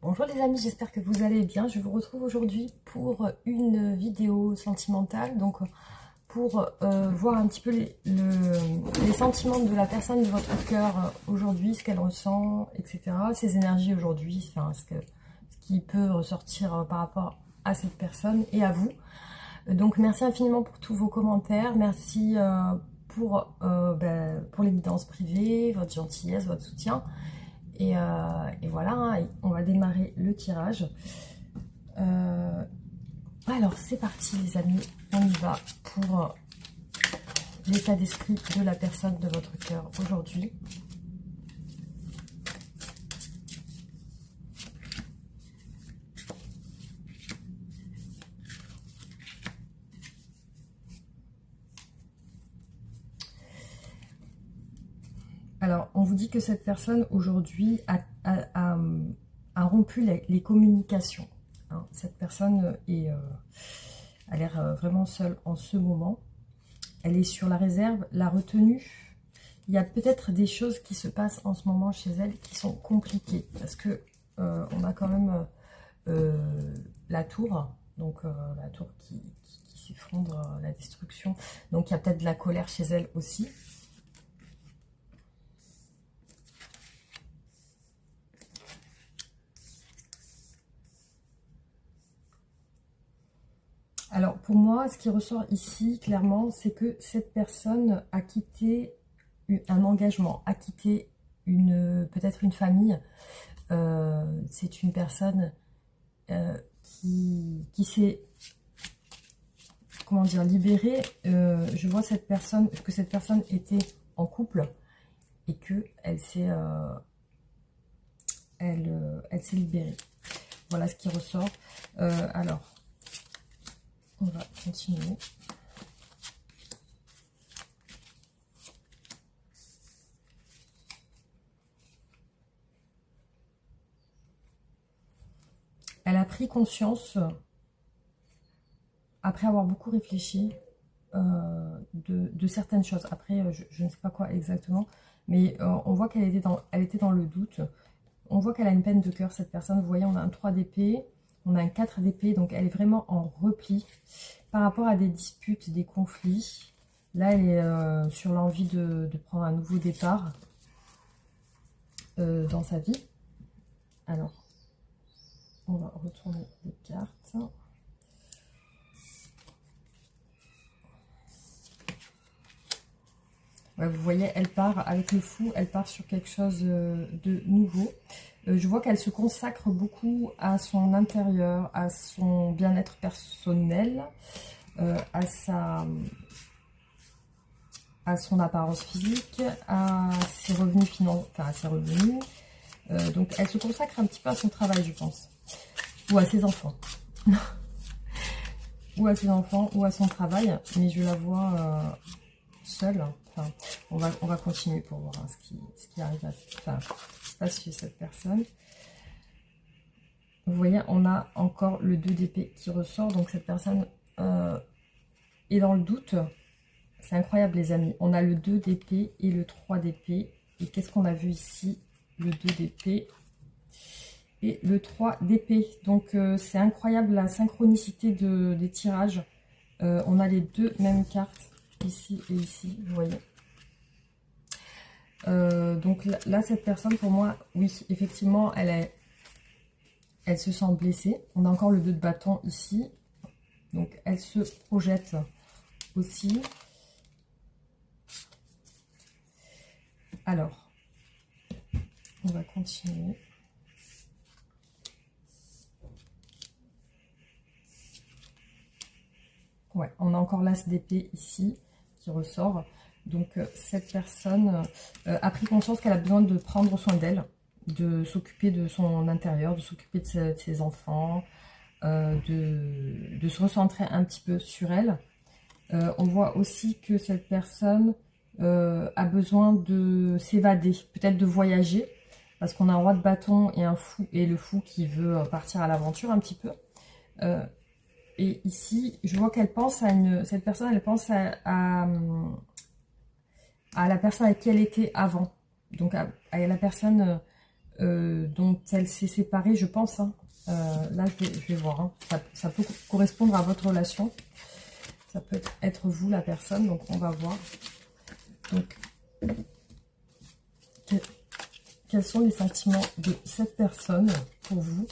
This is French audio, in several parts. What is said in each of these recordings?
Bonjour les amis, j'espère que vous allez bien. Je vous retrouve aujourd'hui pour une vidéo sentimentale, donc pour voir un petit peu les sentiments de la personne de votre cœur aujourd'hui, ce qu'elle ressent, etc. Ses énergies aujourd'hui, enfin, ce qui peut ressortir par rapport à cette personne et à vous. Donc merci infiniment pour tous vos commentaires, merci pour les guidances privées, votre gentillesse, votre soutien. Et voilà, hein, on va démarrer le tirage. Alors c'est parti les amis, on y va pour l'état d'esprit de la personne de votre cœur aujourd'hui. Alors, on vous dit que cette personne aujourd'hui a rompu les communications. Hein. Cette personne a l'air vraiment seule en ce moment. Elle est sur la réserve, la retenue. Il y a peut-être des choses qui se passent en ce moment chez elle qui sont compliquées. Parce que on a quand même la tour. Donc la tour qui s'effondre, la destruction. Donc il y a peut-être de la colère chez elle aussi. Alors, pour moi, ce qui ressort ici, clairement, c'est que cette personne a quitté un engagement, a quitté peut-être une famille. C'est une personne qui s'est, comment dire, libérée. Je vois que cette personne était en couple et qu'elle s'est elle s'est libérée. Voilà ce qui ressort. Alors, on va continuer. Elle a pris conscience, après avoir beaucoup réfléchi, de certaines choses. Après, je ne sais pas quoi exactement, mais on voit qu'elle était dans le doute. On voit qu'elle a une peine de cœur, cette personne. Vous voyez, on a un 3 d'épée. On a un 4 d'épée, donc elle est vraiment en repli par rapport à des disputes, des conflits. Là, elle est sur l'envie de prendre un nouveau départ dans sa vie. Alors, on va retourner les cartes. Ouais, vous voyez, elle part avec le fou, elle part sur quelque chose de nouveau. Je vois qu'elle se consacre beaucoup à son intérieur, à son bien-être personnel, à son apparence physique, à ses revenus financiers, enfin à ses revenus. Donc elle se consacre un petit peu à son travail, je pense. Ou à ses enfants. Ou à ses enfants, ou à son travail. Mais je la vois seule. Enfin, on va continuer pour voir hein, ce qui arrive se passe chez cette personne. Vous voyez, on a encore le 2 d'épée qui ressort. Donc cette personne est dans le doute. C'est incroyable les amis. On a le 2 d'épée et le 3 d'épée. Et qu'est-ce qu'on a vu ici? Le 2 d'épée et le 3 d'épée. Donc c'est incroyable la synchronicité des tirages. On a les deux mêmes cartes ici et ici, vous voyez. Donc là, cette personne, pour moi, oui, effectivement, elle se sent blessée. On a encore le 2 de bâton ici. Donc elle se projette aussi. Alors, on va continuer. Ouais, on a encore l'as d'épée ici qui ressort. Donc cette personne a pris conscience qu'elle a besoin de prendre soin d'elle, de s'occuper de son intérieur, de s'occuper de ses enfants, de se recentrer un petit peu sur elle. On voit aussi que cette personne a besoin de s'évader, peut-être de voyager, parce qu'on a un roi de bâton et un fou, et le fou qui veut partir à l'aventure un petit peu. Et ici, je vois qu'elle pense cette personne, elle pense à la personne avec qui elle était avant. Donc à la personne dont elle s'est séparée, je pense. Hein. Là, je vais voir. Hein. Ça peut correspondre à votre relation. Ça peut être vous, la personne. Donc, on va voir. Donc, quels sont les sentiments de cette personne pour vous?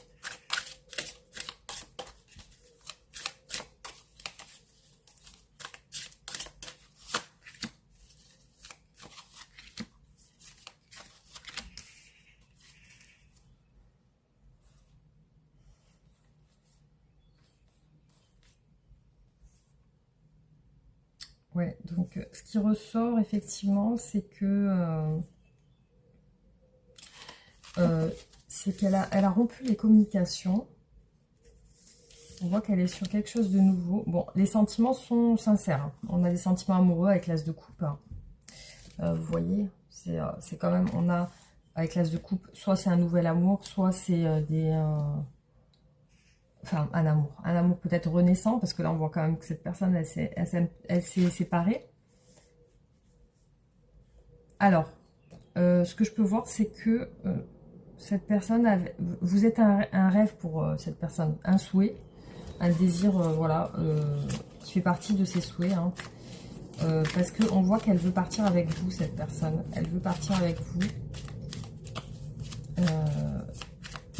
Ouais, donc ce qui ressort effectivement, c'est que c'est qu'elle a rompu les communications. On voit qu'elle est sur quelque chose de nouveau. Bon, les sentiments sont sincères. Hein. On a des sentiments amoureux avec l'as de coupe. Hein. Vous voyez, c'est quand même, on a avec l'as de coupe, soit c'est un nouvel amour, soit c'est enfin, un amour peut-être renaissant, parce que là, on voit quand même que cette personne, elle s'est séparée. Alors, ce que je peux voir, c'est que cette personne, vous êtes un rêve pour cette personne, un souhait, un désir, voilà, qui fait partie de ses souhaits, hein, parce qu'on voit qu'elle veut partir avec vous, cette personne. Elle veut partir avec vous.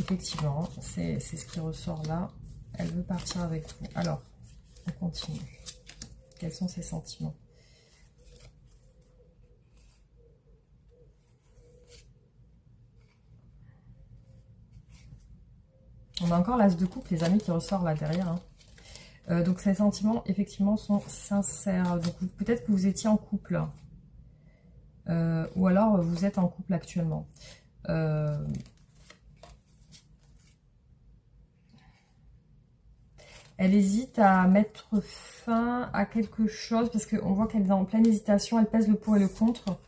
Effectivement, c'est ce qui ressort là. Elle veut partir avec vous. Alors, on continue. Quels sont ses sentiments? On a encore l'as de coupe, les amis, qui ressort là derrière. Hein. Donc, ces sentiments, effectivement, sont sincères. Donc, peut-être que vous étiez en couple. Ou alors, vous êtes en couple actuellement. Elle hésite à mettre fin à quelque chose parce qu'on voit qu'elle est en pleine hésitation. Elle pèse le pour et le contre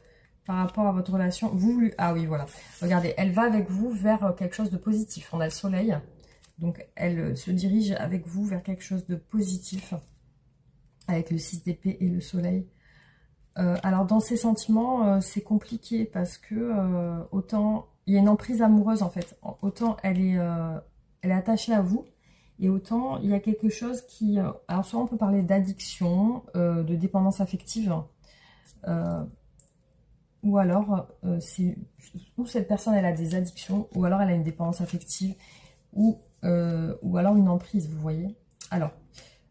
par rapport à votre relation. Ah oui, voilà. Regardez, elle va avec vous vers quelque chose de positif. On a le soleil. Donc, elle se dirige avec vous vers quelque chose de positif. Avec le 6 d'épée et le soleil. Alors, dans ses sentiments, c'est compliqué parce que autant... Il y a une emprise amoureuse, en fait. Autant elle est attachée à vous. Et autant, il y a quelque chose qui... alors, soit on peut parler d'addiction, de dépendance affective, ou alors, ou cette personne, elle a des addictions, ou alors elle a une dépendance affective, ou alors une emprise, vous voyez. Alors,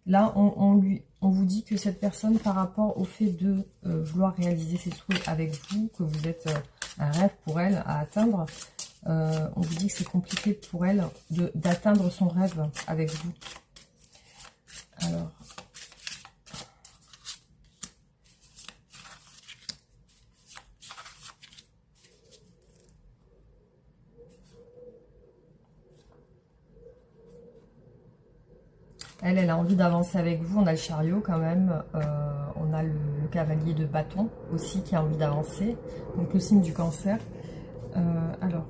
là, on vous dit que cette personne, par rapport au fait de vouloir réaliser ses souhaits avec vous, que vous êtes un rêve pour elle à atteindre, on vous dit que c'est compliqué pour elle d'atteindre son rêve avec vous. Alors, elle a envie d'avancer avec vous. On a le chariot quand même. On a le cavalier de bâton aussi qui a envie d'avancer. Donc le signe du cancer. Alors.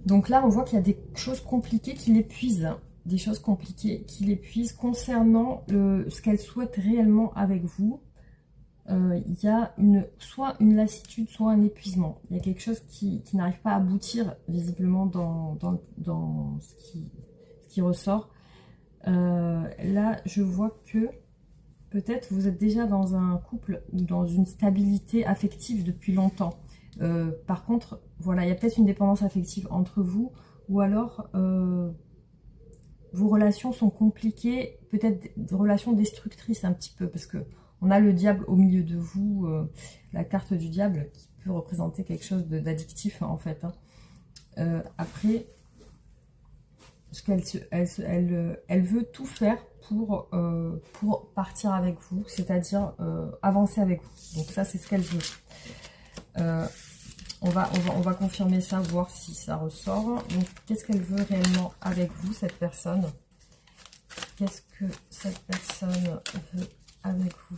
Donc là, on voit qu'il y a des choses compliquées qui l'épuisent. Des choses compliquées qui l'épuisent concernant ce qu'elle souhaite réellement avec vous. Il y a soit une lassitude, soit un épuisement. Il y a quelque chose qui n'arrive pas à aboutir visiblement dans ce qui ressort. Là, je vois que peut-être vous êtes déjà dans un couple ou dans une stabilité affective depuis longtemps. Par contre, voilà, il y a peut-être une dépendance affective entre vous, ou alors vos relations sont compliquées, peut-être des relations destructrices un petit peu, parce que on a le diable au milieu de vous, la carte du diable qui peut représenter quelque chose d'addictif en fait. Hein. Après, ce elle veut tout faire pour partir avec vous, c'est-à-dire avancer avec vous. Donc ça, c'est ce qu'elle veut. On va confirmer ça, voir si ça ressort. Donc, qu'est-ce qu'elle veut réellement avec vous, cette personne? Qu'est-ce que cette personne veut avec vous?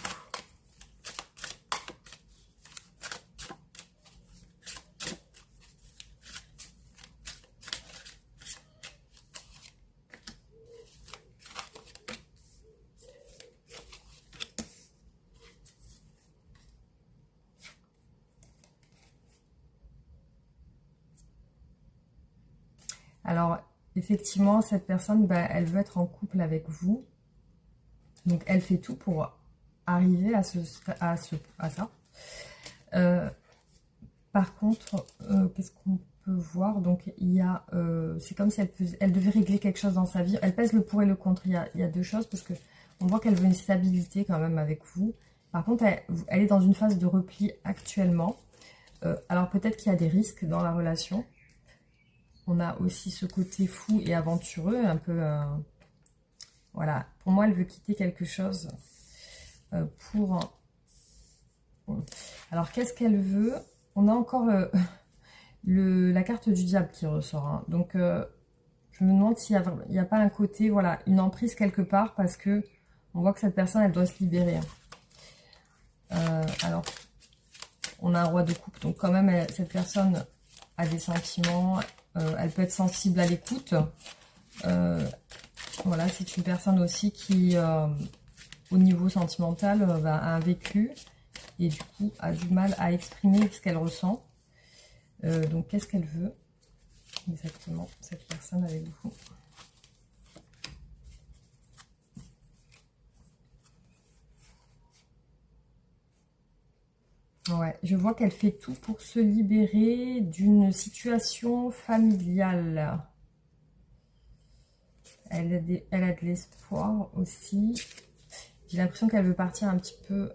Alors, effectivement, cette personne, bah, elle veut être en couple avec vous. Donc, elle fait tout pour arriver à ça. Par contre, qu'est-ce qu'on peut voir? Donc, il y a, c'est comme si elle devait régler quelque chose dans sa vie. Elle pèse le pour et le contre. Il y a deux choses parce que on voit qu'elle veut une stabilité quand même avec vous. Par contre, elle est dans une phase de repli actuellement. Alors, peut-être qu'il y a des risques dans la relation. On a aussi ce côté fou et aventureux, un peu... voilà, pour moi, elle veut quitter quelque chose pour... Alors, qu'est-ce qu'elle veut? On a encore la carte du diable qui ressort. Hein. Donc, je me demande s'il n'y a pas un côté, voilà, une emprise quelque part, parce que on voit que cette personne, elle doit se libérer. Alors, on a un roi de coupe, donc quand même, cette personne a des sentiments, elle peut être sensible à l'écoute. Voilà, c'est une personne aussi qui, au niveau sentimental, a un vécu et du coup a du mal à exprimer ce qu'elle ressent. Donc, qu'est-ce qu'elle veut exactement, cette personne avec vous? Ouais, je vois qu'elle fait tout pour se libérer d'une situation familiale. Elle a de l'espoir aussi. J'ai l'impression qu'elle veut partir un petit peu,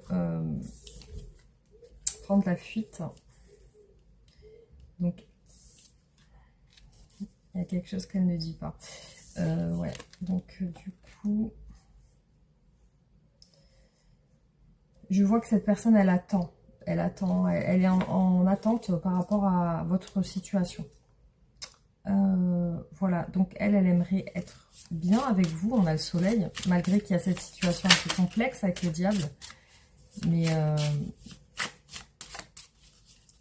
prendre la fuite. Donc, il y a quelque chose qu'elle ne dit pas. Ouais, donc du coup, je vois que cette personne, elle attend. Elle attend, elle est en attente par rapport à votre situation. Voilà, donc elle aimerait être bien avec vous. On a le soleil, malgré qu'il y a cette situation un peu complexe avec le diable. Mais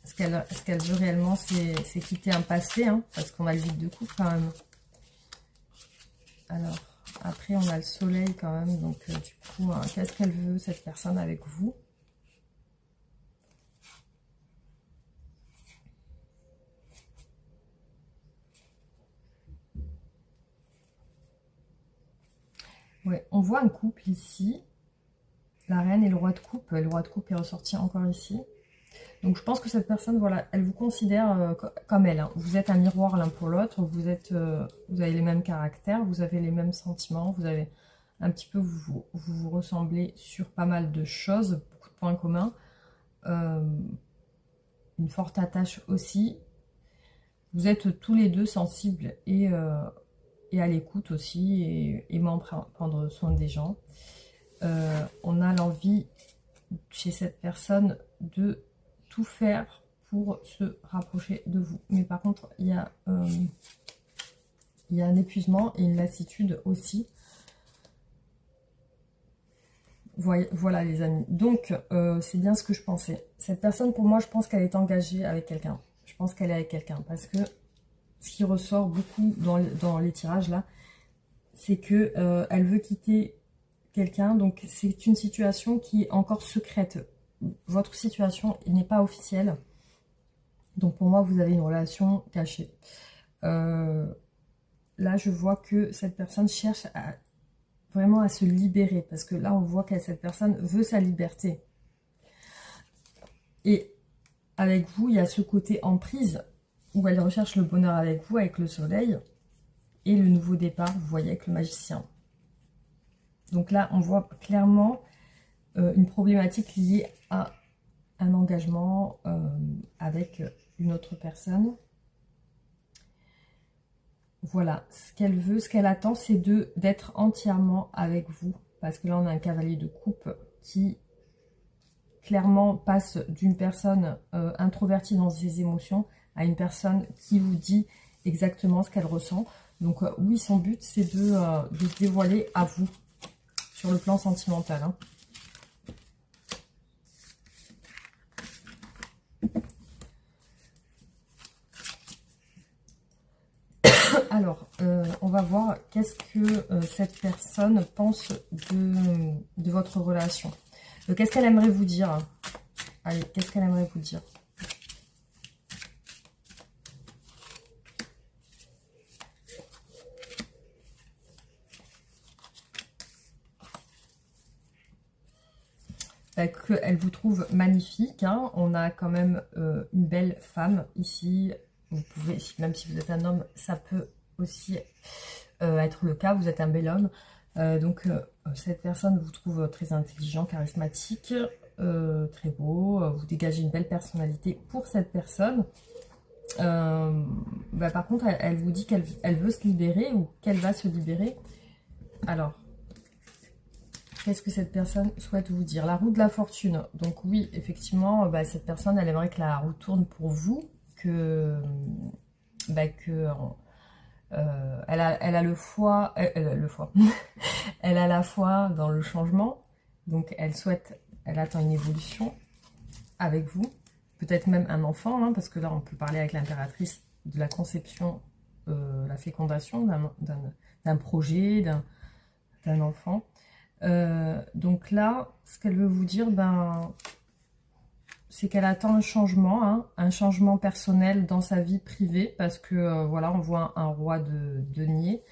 ce qu'elle veut réellement, c'est quitter un passé, hein, parce qu'on a le vide de coupe quand même. Alors, après, on a le soleil quand même. Donc, du coup, hein, qu'est-ce qu'elle veut, cette personne, avec vous? Ouais, on voit un couple ici. La reine et le roi de coupe. Le roi de coupe est ressorti encore ici. Donc, je pense que cette personne, voilà, elle vous considère comme elle. Hein. Vous êtes un miroir l'un pour l'autre. Vous avez les mêmes caractères. Vous avez les mêmes sentiments. Vous avez un petit peu, vous ressemblez sur pas mal de choses. Beaucoup de points communs. Une forte attache aussi. Vous êtes tous les deux sensibles et à l'écoute aussi, et aimant prendre soin des gens. On a l'envie chez cette personne de tout faire pour se rapprocher de vous. Mais par contre, il y a un épuisement et une lassitude aussi. Voilà les amis. Donc, c'est bien ce que je pensais. Cette personne, pour moi, je pense qu'elle est engagée avec quelqu'un. Je pense qu'elle est avec quelqu'un parce que ce qui ressort beaucoup dans les tirages là, c'est que elle veut quitter quelqu'un. Donc, c'est une situation qui est encore secrète. Votre situation n'est pas officielle. Donc, pour moi, vous avez une relation cachée. Là, je vois que cette personne cherche vraiment à se libérer. Parce que là, on voit que cette personne veut sa liberté. Et avec vous, il y a ce côté emprise où elle recherche le bonheur avec vous, avec le soleil. Et le nouveau départ, vous voyez, avec le magicien. Donc là, on voit clairement une problématique liée à un engagement avec une autre personne. Voilà, ce qu'elle veut, ce qu'elle attend, c'est d'être entièrement avec vous. Parce que là, on a un cavalier de coupe qui clairement passe d'une personne introvertie dans ses émotions à une personne qui vous dit exactement ce qu'elle ressent. Donc oui, son but, c'est de se dévoiler à vous sur le plan sentimental. Hein. Alors, on va voir qu'est-ce que cette personne pense de votre relation. Qu'est-ce qu'elle aimerait vous dire? Allez, qu'est-ce qu'elle aimerait vous dire? qu'elle vous trouve magnifique. Hein. On a quand même une belle femme ici. Vous pouvez, même si vous êtes un homme, ça peut aussi être le cas. Vous êtes un bel homme. Donc cette personne vous trouve très intelligent, charismatique, très beau. Vous dégagez une belle personnalité pour cette personne. Par contre, elle vous dit qu'elle veut se libérer ou qu'elle va se libérer. Alors, qu'est-ce que cette personne souhaite vous dire? La roue de la fortune. Donc oui, effectivement, cette personne, elle aimerait que la roue tourne pour vous, elle a le foie, elle a la foi dans le changement. Donc elle attend une évolution avec vous. Peut-être même un enfant, hein, parce que là, on peut parler avec l'impératrice de la conception, la fécondation d'un projet, d'un enfant. Donc là, ce qu'elle veut vous dire, c'est qu'elle attend un changement, hein, un changement personnel dans sa vie privée, parce que voilà, on voit un roi de denier,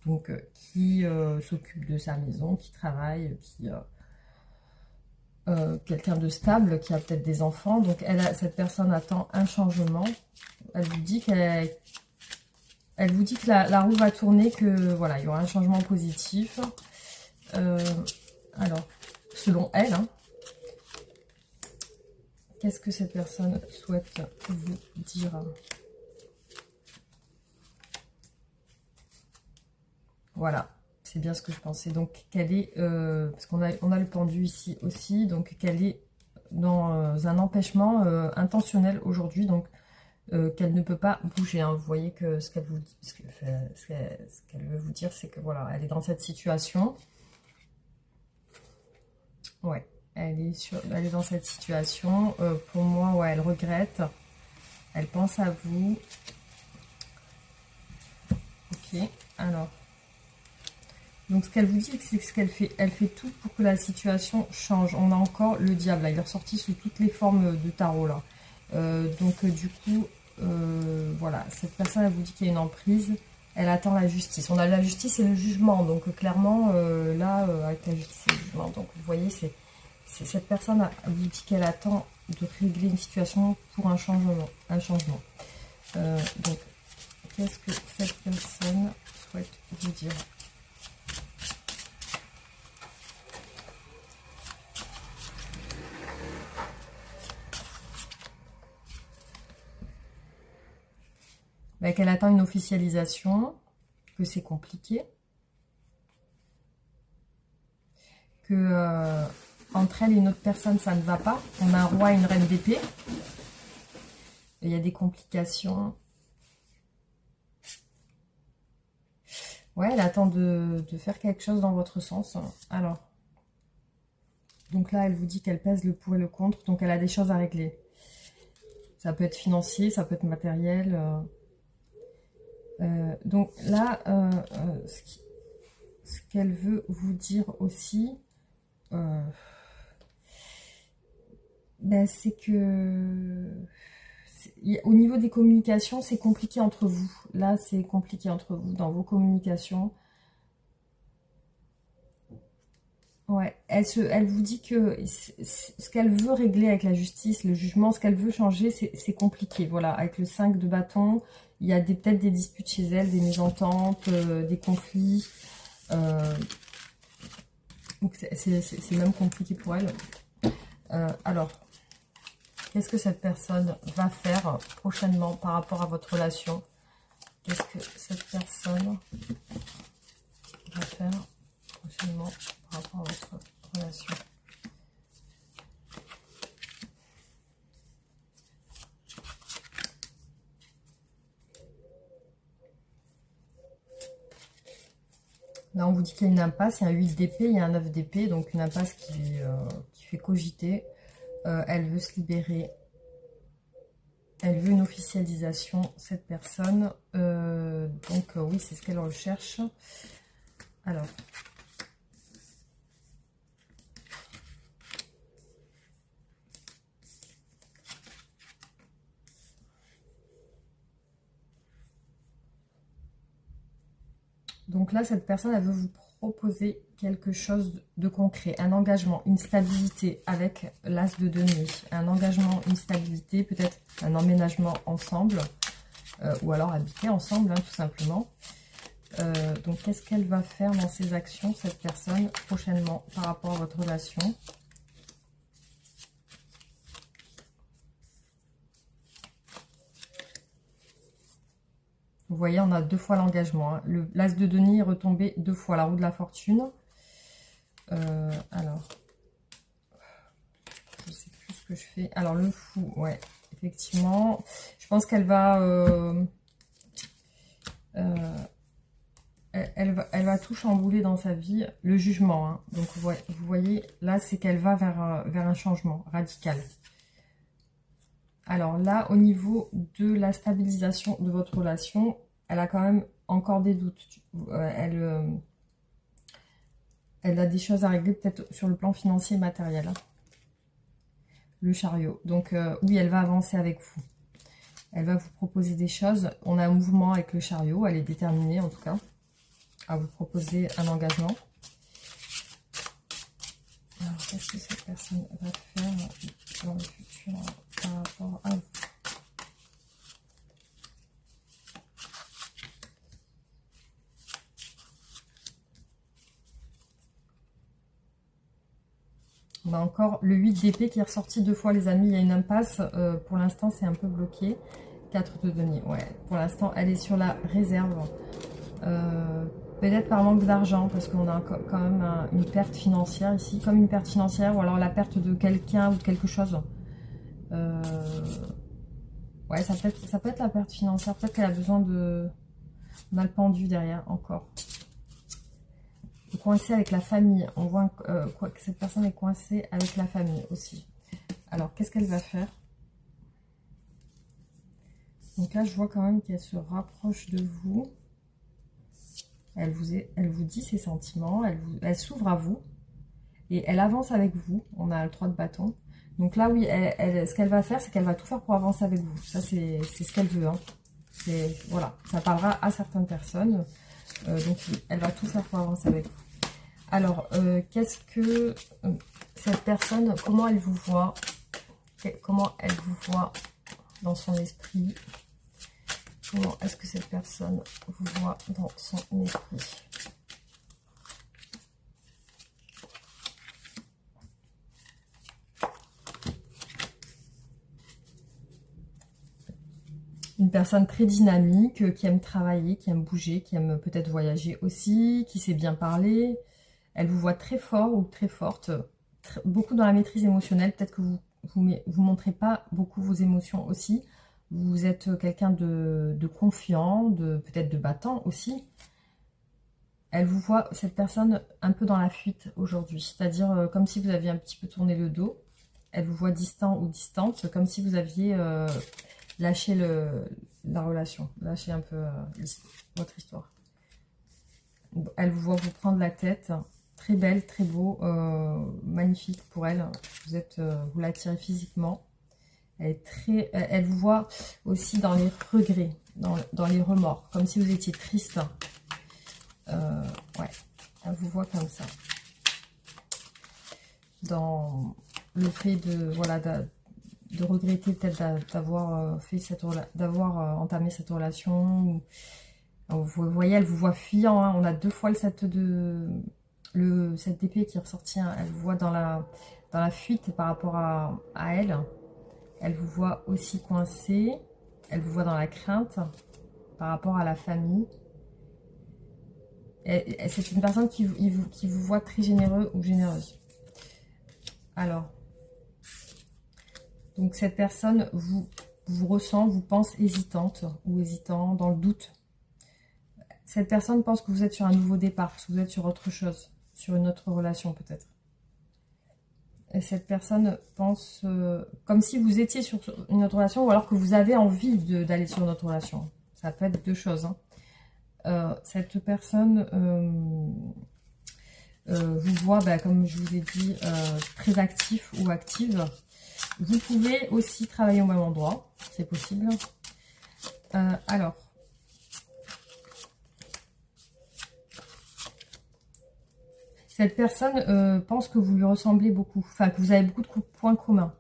donc qui s'occupe de sa maison, qui travaille, quelqu'un de stable, qui a peut-être des enfants. Donc cette personne attend un changement. Elle vous dit que la roue va tourner, que voilà, il y aura un changement positif. Alors, selon elle, hein, qu'est-ce que cette personne souhaite vous dire? Voilà, c'est bien ce que je pensais. Donc, qu'elle est, parce qu'on a le pendu ici aussi, donc qu'elle est dans un empêchement intentionnel aujourd'hui, donc qu'elle ne peut pas bouger. Hein. Vous voyez que ce qu'elle veut vous dire, c'est que voilà, elle est dans cette situation. Ouais, elle est dans cette situation. Pour moi, ouais, elle regrette. Elle pense à vous. Ok, alors. Donc, ce qu'elle vous dit, c'est ce qu'elle fait. Elle fait tout pour que la situation change. On a encore le diable, là. Il est ressorti sous toutes les formes de tarot, là. Du coup, voilà. Cette personne, elle vous dit qu'il y a une emprise. Elle attend la justice. On a la justice et le jugement. Donc, clairement, là, avec la justice et le jugement. Donc, vous voyez, cette personne vous dit qu'elle attend de régler une situation pour un changement. Donc, qu'est-ce que cette personne souhaite vous dire? Qu'elle attend une officialisation, que c'est compliqué, que entre elle et une autre personne, ça ne va pas. On a un roi et une reine d'épée. Il y a des complications. Ouais, elle attend de faire quelque chose dans votre sens. Alors, donc là, elle vous dit qu'elle pèse le pour et le contre, donc elle a des choses à régler. Ça peut être financier, ça peut être matériel. Donc là, ce qu'elle veut vous dire aussi, c'est que au niveau des communications, c'est compliqué entre vous. Là, c'est compliqué entre vous dans vos communications. Ouais, elle vous dit que ce qu'elle veut régler avec la justice, le jugement, ce qu'elle veut changer, c'est compliqué. Voilà, avec le 5 de bâton, il y a peut-être des disputes chez elle, des mésententes, des conflits. Donc c'est même compliqué pour elle. Alors, qu'est-ce que cette personne va faire prochainement par rapport à votre relation? Qu'est-ce que cette personne va faire prochainement par rapport à votre relation? Là, on vous dit qu'il y a une impasse, il y a un 8 d'épée, il y a un 9 d'épée, donc une impasse qui fait cogiter. Elle veut se libérer. Elle veut une officialisation, cette personne. Oui, c'est ce qu'elle recherche. Alors. Donc là, cette personne, elle veut vous proposer quelque chose de concret, un engagement, une stabilité avec l'as de denier, un engagement, une stabilité, peut-être un emménagement ensemble, ou alors habiter ensemble, hein, tout simplement. Donc, qu'est-ce qu'elle va faire dans ses actions, cette personne, prochainement, par rapport à votre relation? Vous voyez, on a 2 fois l'engagement. Hein. L'as de denier est retombé 2 fois, la roue de la fortune. Alors, je sais plus ce que je fais. Alors, le fou, ouais, effectivement. Je pense qu'elle va... elle va tout chambouler dans sa vie. Le jugement, hein. Donc, vous voyez, là, c'est qu'elle va vers un changement radical. Alors là, au niveau de la stabilisation de votre relation, elle a quand même encore des doutes. Elle a des choses à régler peut-être sur le plan financier et matériel. Hein. Le chariot. Donc oui, elle va avancer avec vous. Elle va vous proposer des choses. On a un mouvement avec le chariot. Elle est déterminée en tout cas à vous proposer un engagement. Alors, qu'est-ce que cette personne va faire dans le futur par rapport à vous? On a encore le 8 d'épée qui est ressorti 2 fois, les amis. Il y a une impasse. Pour l'instant, c'est un peu bloqué. 4 de denier. Ouais, pour l'instant, elle est sur la réserve. Peut-être par manque d'argent, parce qu'on a quand même une perte financière ici. Comme une perte financière, ou alors la perte de quelqu'un ou de quelque chose. Ouais, ça peut être la perte financière. Peut-être qu'elle a besoin de... On a le pendu derrière, encore. Coincée avec la famille. On voit que cette personne est coincée avec la famille aussi. Alors, qu'est-ce qu'elle va faire? Donc là, je vois quand même qu'elle se rapproche de vous. Elle vous dit ses sentiments. Elle s'ouvre à vous. Et elle avance avec vous. On a le 3 de bâton. Donc là, oui, ce qu'elle va faire, c'est qu'elle va tout faire pour avancer avec vous. Ça, c'est ce qu'elle veut. Hein. Voilà, ça parlera à certaines personnes. Donc, oui, elle va tout faire pour avancer avec vous. Alors, qu'est-ce que cette personne, comment elle vous voit? Comment elle vous voit dans son esprit? Comment est-ce que cette personne vous voit dans son esprit? Une personne très dynamique, qui aime travailler, qui aime bouger, qui aime peut-être voyager aussi, qui sait bien parler. Elle vous voit très fort ou très forte, beaucoup dans la maîtrise émotionnelle. Peut-être que vous montrez pas beaucoup vos émotions aussi. Vous êtes quelqu'un de confiant, peut-être de battant aussi. Elle vous voit, cette personne, un peu dans la fuite aujourd'hui. C'est-à-dire comme si vous aviez un petit peu tourné le dos. Elle vous voit distant ou distante, comme si vous aviez lâché la relation, lâché un peu votre histoire. Elle vous voit vous prendre la tête. Très belle, très beau, magnifique pour elle. Vous l'attirez physiquement. Elle vous voit aussi dans les regrets, dans les remords, comme si vous étiez triste. Ouais, elle vous voit comme ça. Dans le fait de regretter peut-être d'avoir entamé cette relation. Vous voyez, elle vous voit fuyant. Hein. On a 2 fois le 7 d'épée qui est ressorti. Hein. Elle vous voit dans la fuite par rapport à elle. Elle vous voit aussi coincée. Elle vous voit dans la crainte par rapport à la famille. C'est une personne qui vous voit très généreux ou généreuse. Alors, donc cette personne vous ressent, vous pense hésitante ou hésitant, dans le doute. Cette personne pense que vous êtes sur un nouveau départ, que vous êtes sur autre chose, sur une autre relation peut-être. Et cette personne pense comme si vous étiez sur une autre relation ou alors que vous avez envie d'aller sur une autre relation. Ça peut être 2 choses. Hein. Cette personne vous voit, comme je vous ai dit, très actif ou active. Vous pouvez aussi travailler au même endroit, c'est possible. Alors, Cette personne pense que vous lui ressemblez beaucoup, enfin que vous avez beaucoup de points communs.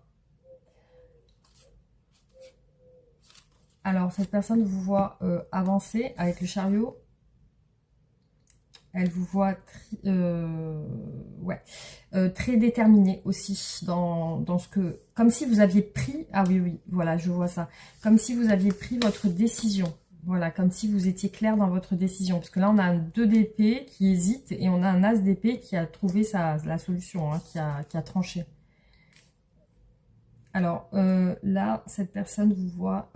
Alors, cette personne vous voit avancer avec le chariot. Elle vous voit très déterminée aussi dans ce que... Comme si vous aviez pris... Ah oui, oui, voilà, je vois ça. Comme si vous aviez pris votre décision. Voilà, comme si vous étiez clair dans votre décision. Parce que là, on a un 2 d'épée qui hésite et on a un as d'épée qui a trouvé la solution, hein, qui a tranché. Alors, là, cette personne vous voit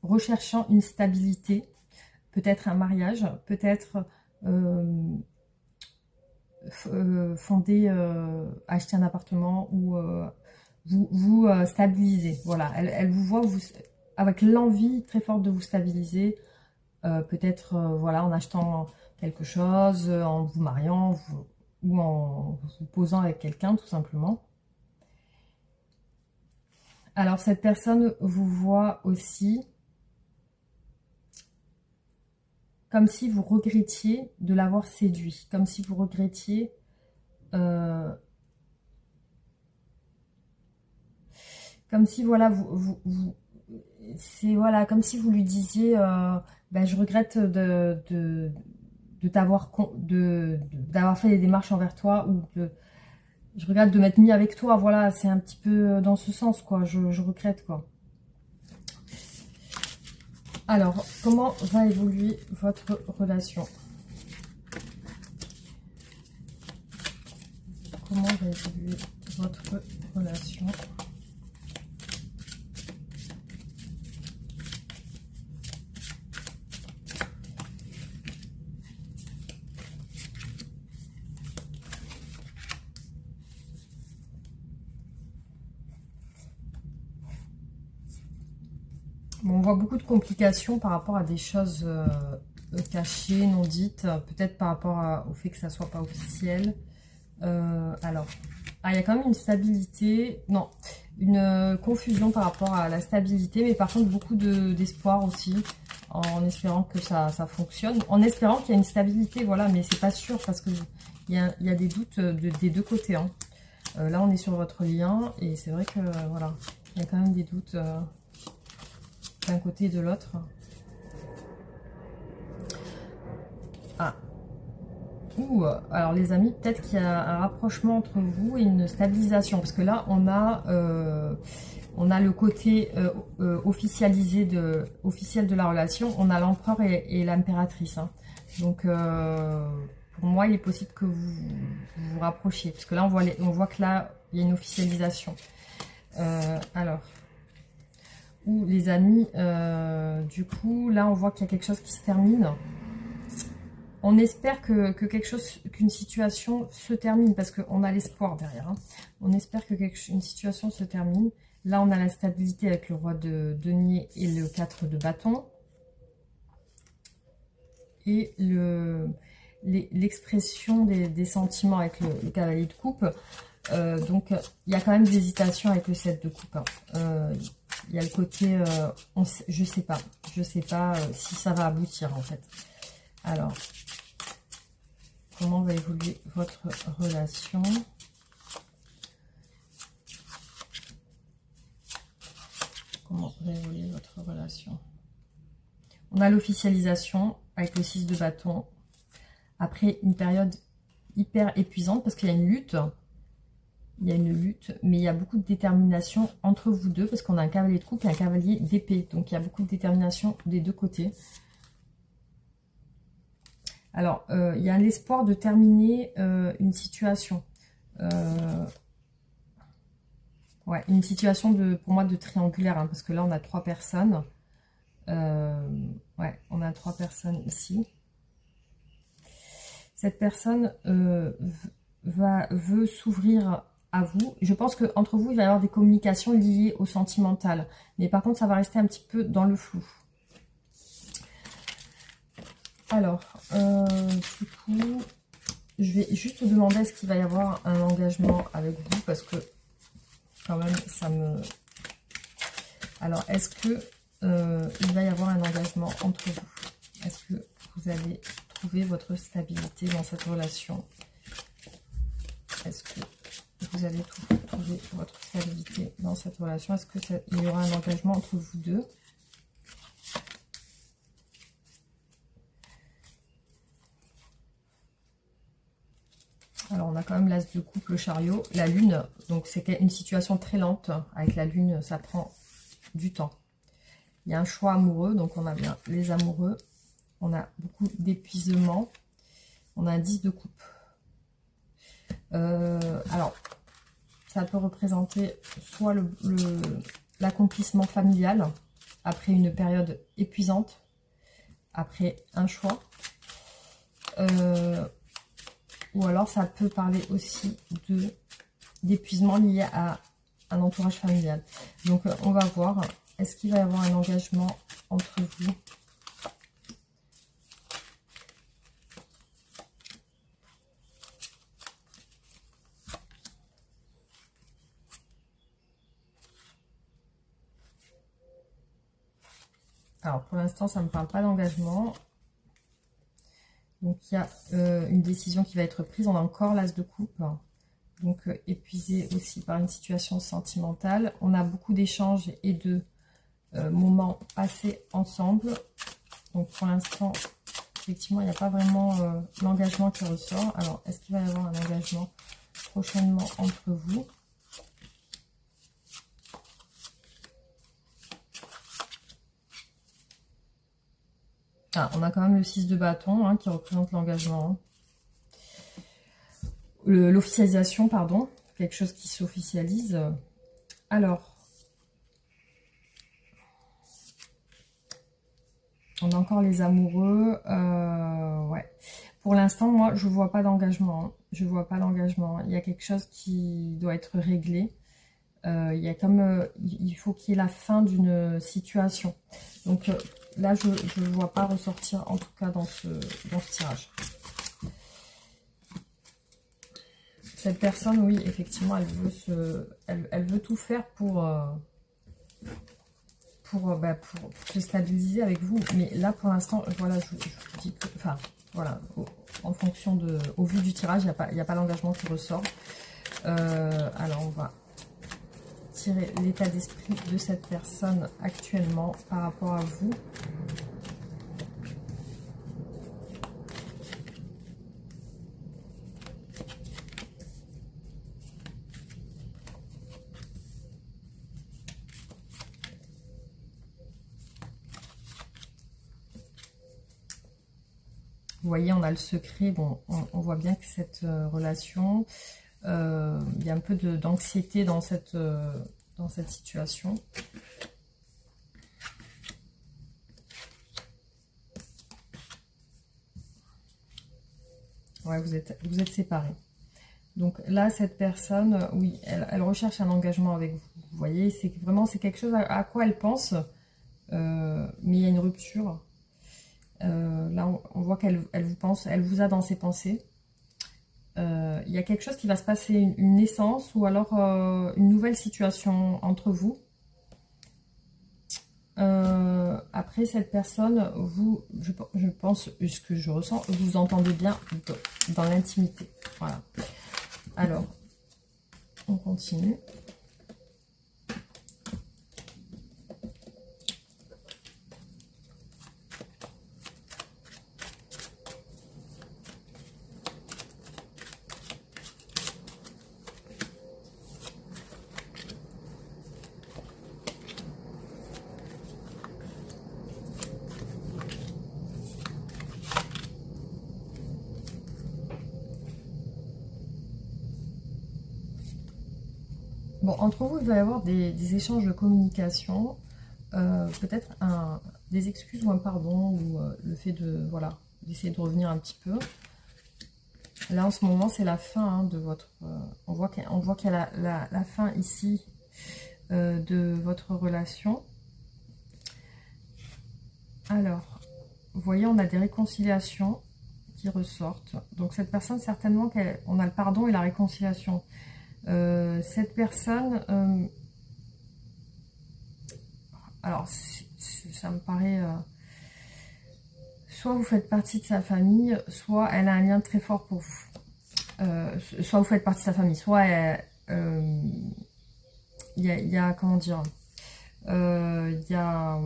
recherchant une stabilité. Peut-être un mariage, peut-être acheter un appartement ou vous stabiliser. Voilà, elle vous voit avec l'envie très forte de vous stabiliser, peut-être voilà, en achetant quelque chose, en vous mariant ou en vous posant avec quelqu'un tout simplement. Alors cette personne vous voit aussi comme si vous regrettiez de l'avoir séduit, comme si vous regrettiez comme si voilà c'est voilà comme si vous lui disiez ben, je regrette d'avoir fait des démarches envers toi ou je regrette de m'être mis avec toi, voilà, c'est un petit peu dans ce sens quoi, je regrette quoi. Alors, comment va évoluer votre relation? Comment va évoluer votre relation? Bon, on voit beaucoup de complications par rapport à des choses cachées, non dites, peut-être par rapport au fait que ça ne soit pas officiel. Alors, il y a quand même une stabilité, non, une confusion par rapport à la stabilité, mais par contre beaucoup d'espoir aussi, en espérant que ça fonctionne, en espérant qu'il y a une stabilité, voilà, mais c'est pas sûr parce que il y a des doutes des deux côtés. Hein. Là, on est sur votre lien et c'est vrai que voilà, il y a quand même des doutes d'un côté et de l'autre. Ah. Ou alors les amis, peut-être qu'il y a un rapprochement entre vous et une stabilisation. Parce que là, on a le côté officiel de la relation. On a l'empereur et l'impératrice. Hein. Donc, pour moi, il est possible que vous vous rapprochiez. Parce que là, on voit que là, il y a une officialisation. Alors... Ou les amis, du coup, là on voit qu'il y a quelque chose qui se termine. On espère qu'une situation se termine parce qu'on a l'espoir derrière. Hein. On espère qu'une situation se termine. Là on a la stabilité avec le roi de denier et le 4 de bâton. Et l'expression des sentiments avec le cavalier de coupe. Donc il y a quand même des hésitations avec le 7 de coupe. Hein. Il y a le côté, je sais pas si ça va aboutir en fait. Alors, comment va évoluer votre relation? Comment va évoluer votre relation? On a l'officialisation avec le 6 de bâton. Après une période hyper épuisante parce qu'il y a une lutte. Il y a une lutte, mais il y a beaucoup de détermination entre vous deux, parce qu'on a un cavalier de coupe et un cavalier d'épée. Donc, il y a beaucoup de détermination des deux côtés. Alors, il y a l'espoir de terminer une situation. Ouais, une situation, pour moi, de triangulaire, hein, parce que là, on a 3 personnes. Ouais, on a 3 personnes ici. Cette personne veut s'ouvrir à vous. Je pense qu'entre vous, il va y avoir des communications liées au sentimental. Mais par contre, ça va rester un petit peu dans le flou. Alors, du coup, je vais juste demander est-ce qu'il va y avoir un engagement avec vous parce que quand même, ça me... Alors, est-ce que il va y avoir un engagement entre vous? Est-ce que vous allez retrouver votre stabilité dans cette relation? Est-ce que vous allez trouver votre stabilité dans cette relation? Est-ce qu'il y aura un engagement entre vous deux? Alors, on a quand même l'as de coupe, le chariot, la lune. Donc, c'est une situation très lente. Avec la lune, ça prend du temps. Il y a un choix amoureux. Donc, on a bien les amoureux. On a beaucoup d'épuisement. On a un 10 de coupe. Alors, ça peut représenter soit l'accomplissement familial après une période épuisante, après un choix. Ou alors ça peut parler aussi d'épuisement lié à un entourage familial. Donc on va voir, est-ce qu'il va y avoir un engagement entre vous? Alors pour l'instant ça ne me parle pas d'engagement. Donc il y a une décision qui va être prise. On a encore l'as de coupe. Donc épuisé aussi par une situation sentimentale. On a beaucoup d'échanges et de moments passés ensemble. Donc pour l'instant, effectivement, il n'y a pas vraiment l'engagement qui ressort. Alors, est-ce qu'il va y avoir un engagement prochainement entre vous? Ah, on a quand même le 6 de bâton hein, qui représente l'engagement. L'officialisation, pardon. Quelque chose qui s'officialise. Alors, on a encore les amoureux. Ouais. Pour l'instant, moi, je ne vois pas d'engagement. Hein. Je vois pas d'engagement. Il y a quelque chose qui doit être réglé. Il y a comme il faut qu'il y ait la fin d'une situation. Donc là, je ne vois pas ressortir, en tout cas dans ce tirage. Cette personne, oui, effectivement, elle veut tout faire pour se stabiliser avec vous. Mais là, pour l'instant, voilà, je vous dis que, enfin, voilà, en fonction au vu du tirage, il n'y a pas l'engagement qui ressort. Alors, on va tirer l'état d'esprit de cette personne actuellement par rapport à vous. Vous voyez, on a le secret. Bon, on voit bien que cette relation, il y a un peu d'anxiété dans cette situation. Ouais, vous êtes séparés. Donc là, cette personne, oui, elle recherche un engagement avec vous. Vous voyez, c'est quelque chose à quoi elle pense, mais il y a une rupture. Là, on voit qu'elle vous pense, elle vous a dans ses pensées. Il y a quelque chose qui va se passer, une naissance ou alors une nouvelle situation entre vous. Après, cette personne, je pense, ce que je ressens, vous entendez bien dans l'intimité. Voilà. Alors, on continue. Bon, entre vous, il va y avoir des échanges de communication, peut-être des excuses ou un pardon, ou le fait voilà, d'essayer de revenir un petit peu. Là, en ce moment, c'est la fin hein, de votre... on voit qu'il y a la fin ici de votre relation. Alors, vous voyez, on a des réconciliations qui ressortent. Donc, cette personne, certainement, on a le pardon et la réconciliation. Cette personne, alors ça me paraît soit vous faites partie de sa famille, soit elle a un lien très fort pour vous. Soit vous faites partie de sa famille, soit il y a, comment dire, il y a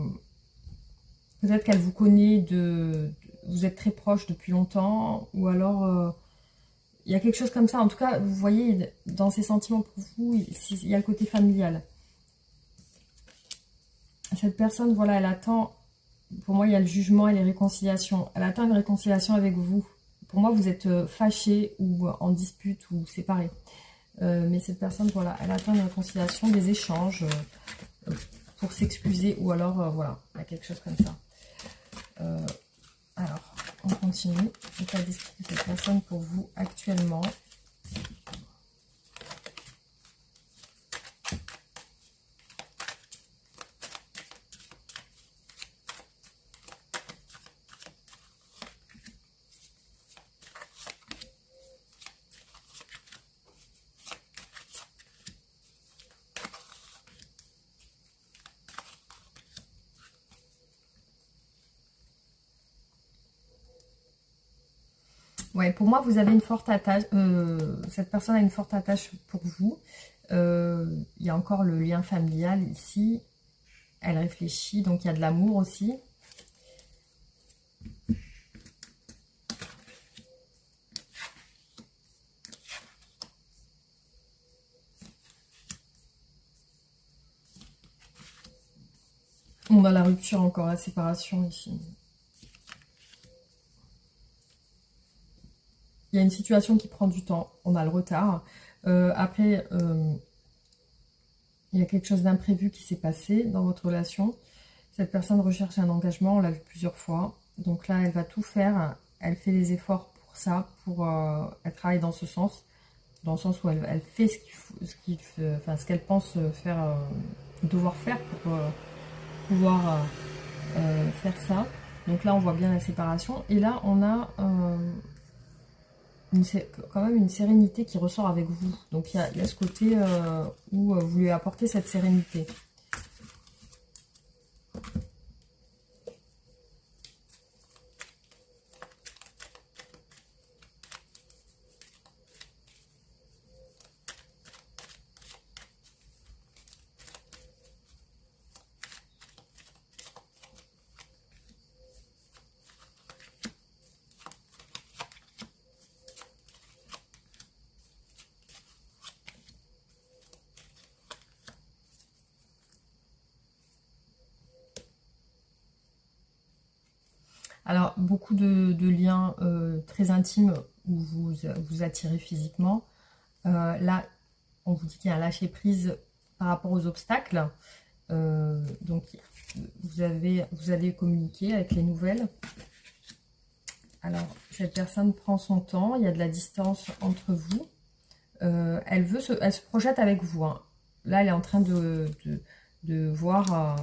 peut-être qu'elle vous connaît, vous êtes très proches depuis longtemps, ou alors il y a quelque chose comme ça. En tout cas, vous voyez, dans ses sentiments pour vous, il y a le côté familial. Cette personne, voilà, elle attend, pour moi, il y a le jugement et les réconciliations. Elle attend une réconciliation avec vous. Pour moi, vous êtes fâchés ou en dispute ou séparés. Mais cette personne, voilà, elle attend une réconciliation, des échanges pour s'excuser, ou alors, voilà, il y a quelque chose comme ça. Alors, on continue. L'état d'esprit de cette personne pour vous actuellement. Ouais, pour moi, vous avez une forte attache. Cette personne a une forte attache pour vous. Il y a encore le lien familial ici. Elle réfléchit, donc il y a de l'amour aussi. On a la rupture encore, la séparation ici. Il y a une situation qui prend du temps, on a le retard. Après, il y a quelque chose d'imprévu qui s'est passé dans votre relation. Cette personne recherche un engagement, on l'a vu plusieurs fois. Donc là, elle va tout faire. Elle fait les efforts pour ça, elle travaille dans ce sens. Dans le sens où elle fait ce qu'elle pense faire, devoir faire pour pouvoir faire ça. Donc là, on voit bien la séparation. Et là, on a quand même une sérénité qui ressort avec vous. Donc il y a ce côté où vous lui apportez cette sérénité. Alors, beaucoup de liens très intimes où vous attirez physiquement. Là, on vous dit qu'il y a un lâcher-prise par rapport aux obstacles. Donc, vous allez communiquer avec les nouvelles. Alors, cette personne prend son temps. Il y a de la distance entre vous. Elle se projette avec vous. Hein. Là, elle est en train de voir...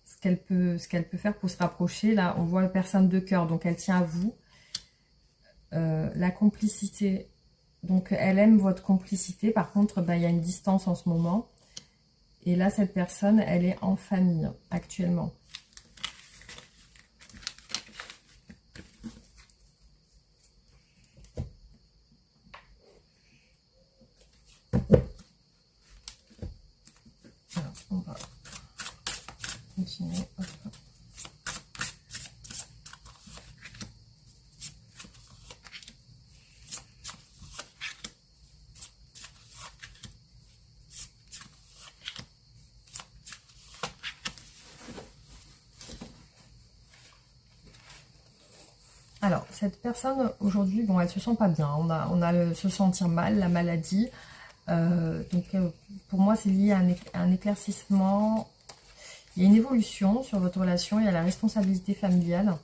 ce qu'elle peut faire pour se rapprocher. Là, on voit personne de cœur, donc elle tient à vous. La complicité, donc elle aime votre complicité. Par contre, ben, il y a une distance en ce moment. Et là, cette personne, elle est en famille actuellement. Alors, on va continuer. Hop. Alors, cette personne, aujourd'hui, bon, elle se sent pas bien. On a se sentir mal, la maladie. Pour moi, c'est lié à un éclaircissement. Il y a une évolution sur votre relation. Il y a la responsabilité familiale.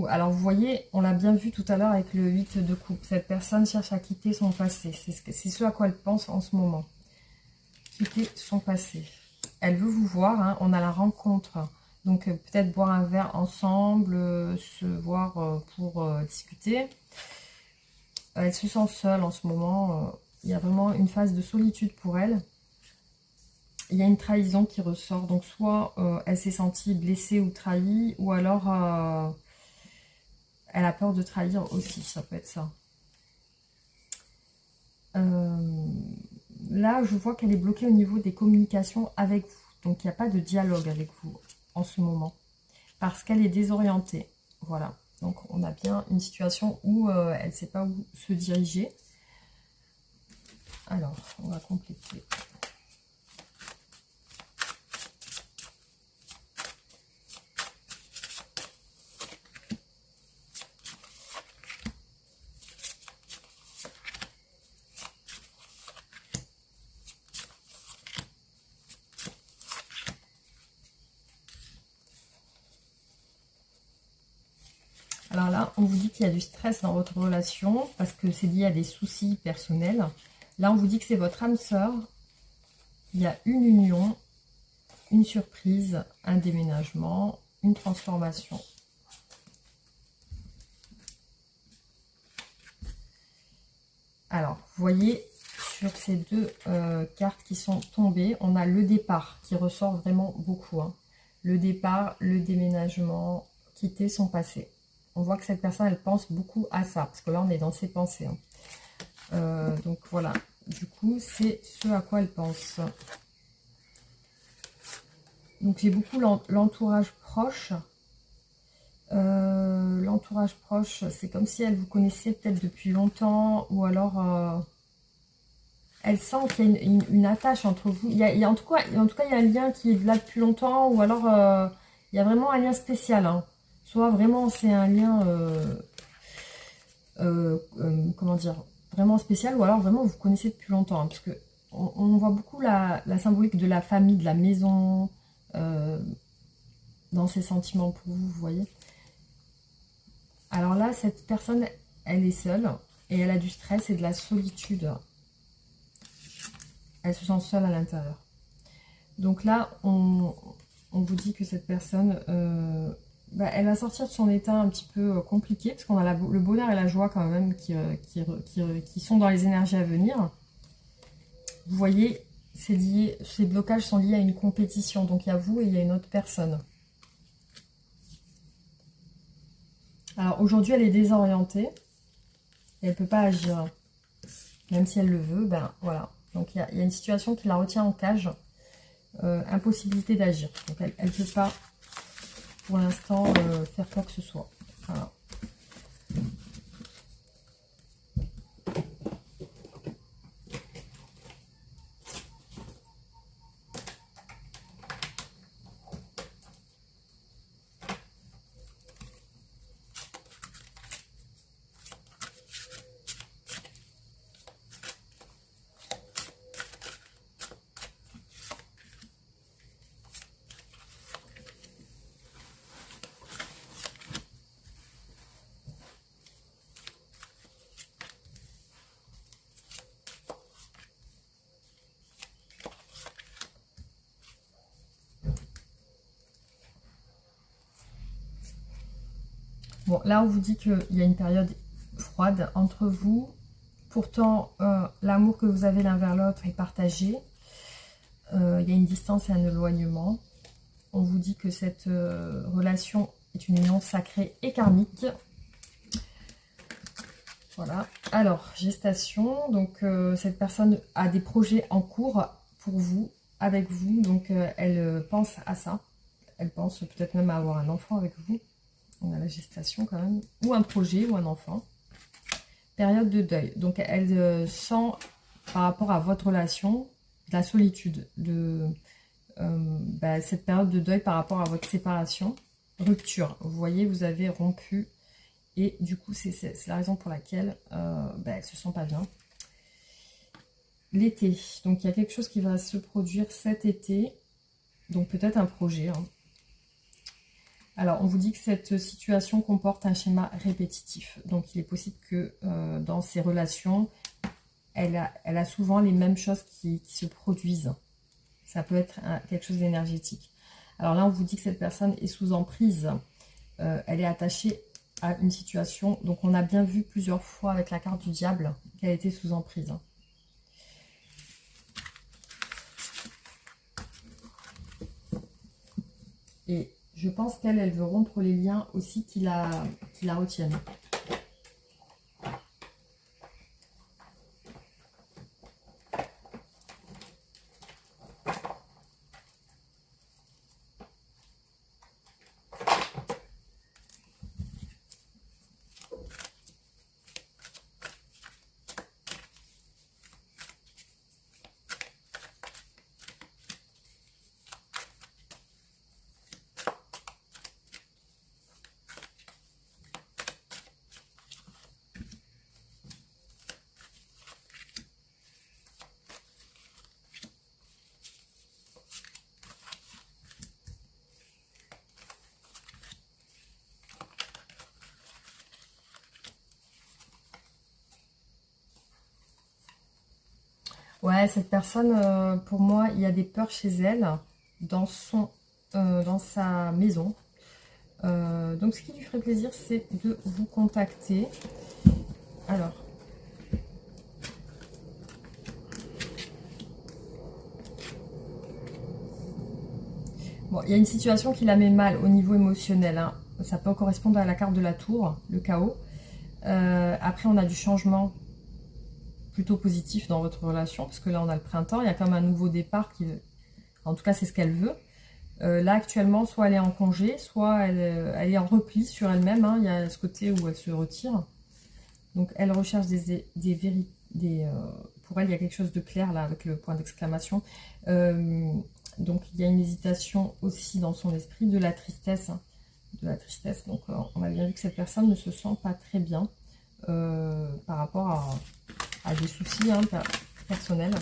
Alors, vous voyez, on l'a bien vu tout à l'heure avec le 8 de coupe. Cette personne cherche à quitter son passé. C'est ce à quoi elle pense en ce moment. Quitter son passé. Elle veut vous voir. Hein, on a la rencontre. Donc, peut-être boire un verre ensemble, se voir pour discuter. Elle se sent seule en ce moment. Il y a vraiment une phase de solitude pour elle. il y a une trahison qui ressort. Donc, soit elle s'est sentie blessée ou trahie, ou alors elle a peur de trahir aussi. Ça peut être ça. Là, je vois qu'elle est bloquée au niveau des communications avec vous. Donc, il n'y a pas de dialogue avec vous en ce moment. Parce qu'elle est désorientée. Voilà. Donc, on a bien une situation où elle ne sait pas où se diriger. Alors, on va compléter. Alors là, on vous dit qu'il y a du stress dans votre relation parce que c'est lié à des soucis personnels. Là, on vous dit que c'est votre âme sœur. Il y a une union, une surprise, un déménagement, une transformation. Alors, vous voyez, sur ces deux cartes qui sont tombées, on a le départ qui ressort vraiment beaucoup. Hein. Le départ, le déménagement, quitter son passé. On voit que cette personne, elle pense beaucoup à ça, parce que là, on est dans ses pensées. Hein. Donc, voilà. Du coup, c'est ce à quoi elle pense. Donc, j'ai beaucoup l'entourage proche. L'entourage proche, c'est comme si elle vous connaissait peut-être depuis longtemps, ou alors elle sent qu'il y a une attache entre vous. En tout cas, il y a un lien qui est là depuis longtemps, ou alors il y a vraiment un lien spécial. Hein. Soit vraiment c'est un lien, comment dire, vraiment spécial, ou alors vraiment vous connaissez depuis longtemps. Hein, parce que on voit beaucoup la symbolique de la famille, de la maison, dans ses sentiments pour vous, vous voyez. Alors là, cette personne, elle est seule, et elle a du stress et de la solitude. Elle se sent seule à l'intérieur. Donc là, on vous dit que cette personne, elle va sortir de son état un petit peu compliqué, parce qu'on a le bonheur et la joie quand même qui sont dans les énergies à venir. Vous voyez, ces blocages sont liés à une compétition. Donc il y a vous et il y a une autre personne. Alors aujourd'hui, elle est désorientée. Et elle ne peut pas agir. Même si elle le veut, ben voilà. Donc il y a une situation qui la retient en cage. Impossibilité d'agir. Donc elle ne peut pas, pour l'instant, faire quoi que ce soit. Voilà. Bon, là, on vous dit qu'il y a une période froide entre vous. Pourtant, l'amour que vous avez l'un vers l'autre est partagé. Il y a une distance et un éloignement. On vous dit que cette relation est une union sacrée et karmique. Voilà. Alors, gestation. Donc, cette personne a des projets en cours pour vous, avec vous. Donc, elle pense à ça. Elle pense peut-être même à avoir un enfant avec vous. On a la gestation quand même. Ou un projet ou un enfant. Période de deuil. Donc, elle sent, par rapport à votre relation, de la solitude. Cette période de deuil par rapport à votre séparation. Rupture. Vous voyez, vous avez rompu. Et du coup, c'est la raison pour laquelle elle ne se sent pas bien. L'été. Donc, il y a quelque chose qui va se produire cet été. Donc, peut-être un projet. Hein. Alors, on vous dit que cette situation comporte un schéma répétitif. Donc, il est possible que dans ces relations, elle a souvent les mêmes choses qui se produisent. Ça peut être quelque chose d'énergétique. Alors là, on vous dit que cette personne est sous emprise. Elle est attachée à une situation. Donc, on a bien vu plusieurs fois avec la carte du diable qu'elle était sous emprise. Et je pense qu'elle, elle veut rompre les liens aussi qui la retiennent. Ouais, cette personne, pour moi, il y a des peurs chez elle dans dans sa maison. Donc, ce qui lui ferait plaisir, c'est de vous contacter. Alors, bon, il y a une situation qui la met mal au niveau émotionnel, hein. Ça peut correspondre à la carte de la tour, le chaos. Après, on a du changement plutôt positif dans votre relation, parce que là, on a le printemps. Il y a comme un nouveau départ qui... En tout cas, c'est ce qu'elle veut. Là, actuellement, soit elle est en congé, soit elle est en repli sur elle-même, hein. Il y a ce côté où elle se retire. Donc, elle recherche pour elle, il y a quelque chose de clair, là, avec le point d'exclamation. Donc, il y a une hésitation aussi dans son esprit, de la tristesse. Hein, de la tristesse. Donc, on a bien vu que cette personne ne se sent pas très bien par rapport à des soucis, hein, personnels.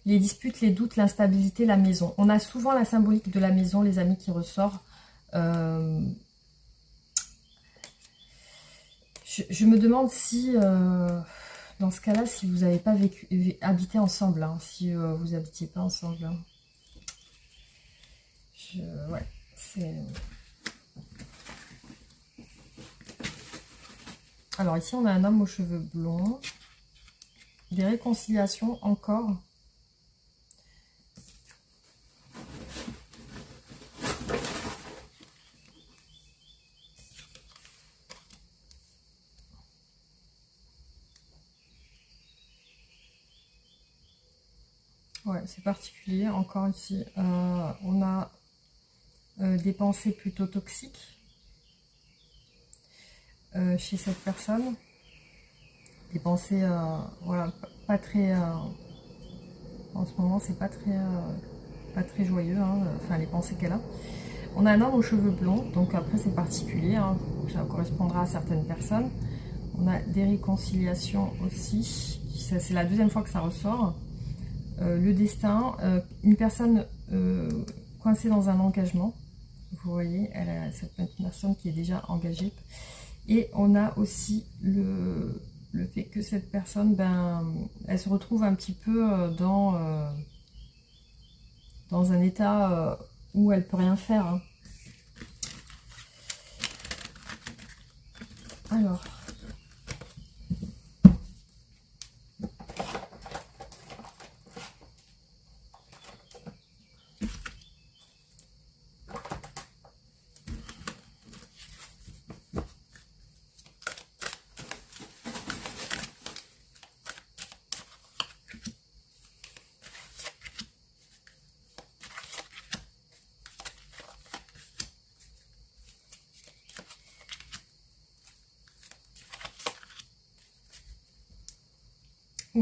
Les disputes, les doutes, l'instabilité, la maison. On a souvent la symbolique de la maison, les amis, qui ressort. Je me demande si, dans ce cas-là, si vous n'avez pas habité ensemble, hein, si vous n'habitiez pas ensemble. Hein. Ouais, c'est... Alors ici, on a un homme aux cheveux blonds. Des réconciliations encore. Ouais, c'est particulier. Encore ici, on a des pensées plutôt toxiques chez cette personne. Des pensées, voilà, pas très... en ce moment, c'est pas très joyeux, hein, enfin, les pensées qu'elle a. On a un homme aux cheveux blonds, donc après, c'est particulier, hein, ça correspondra à certaines personnes. On a des réconciliations aussi. C'est la deuxième fois que ça ressort. Le destin, une personne coincée dans un engagement. Vous voyez, elle a cette personne qui est déjà engagée. Et on a aussi le fait que cette personne, ben, elle se retrouve un petit peu dans un état où elle peut rien faire. Hein. Alors...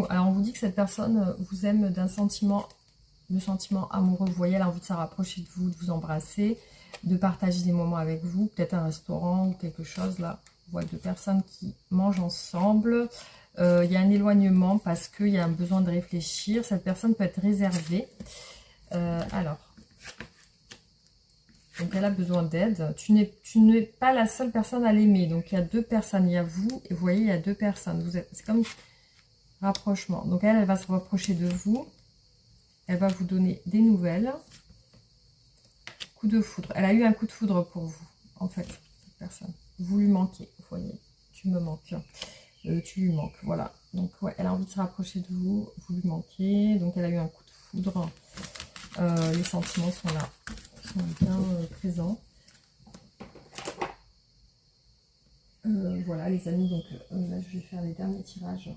Alors on vous dit que cette personne vous aime d'un sentiment, le sentiment amoureux. Vous voyez, elle a envie de se rapprocher de vous, de vous embrasser, de partager des moments avec vous, peut-être un restaurant ou quelque chose là. vois deux personnes qui mangent ensemble. Il y a un éloignement parce qu'il y a un besoin de réfléchir. Cette personne peut être réservée. Alors, donc elle a besoin d'aide. Tu n'es pas la seule personne à l'aimer. Donc il y a deux personnes. Il y a vous et vous voyez, il y a deux personnes. C'est comme rapprochement. Donc elle va se rapprocher de vous. Elle va vous donner des nouvelles. Coup de foudre. Elle a eu un coup de foudre pour vous, en fait, cette personne. Vous lui manquez, vous voyez. Tu me manques. Tu lui manques, voilà. Donc, ouais, elle a envie de se rapprocher de vous. Vous lui manquez. Donc, elle a eu un coup de foudre. Les sentiments sont là. Ils sont bien présents. Voilà, les amis. Donc, là, je vais faire les derniers tirages.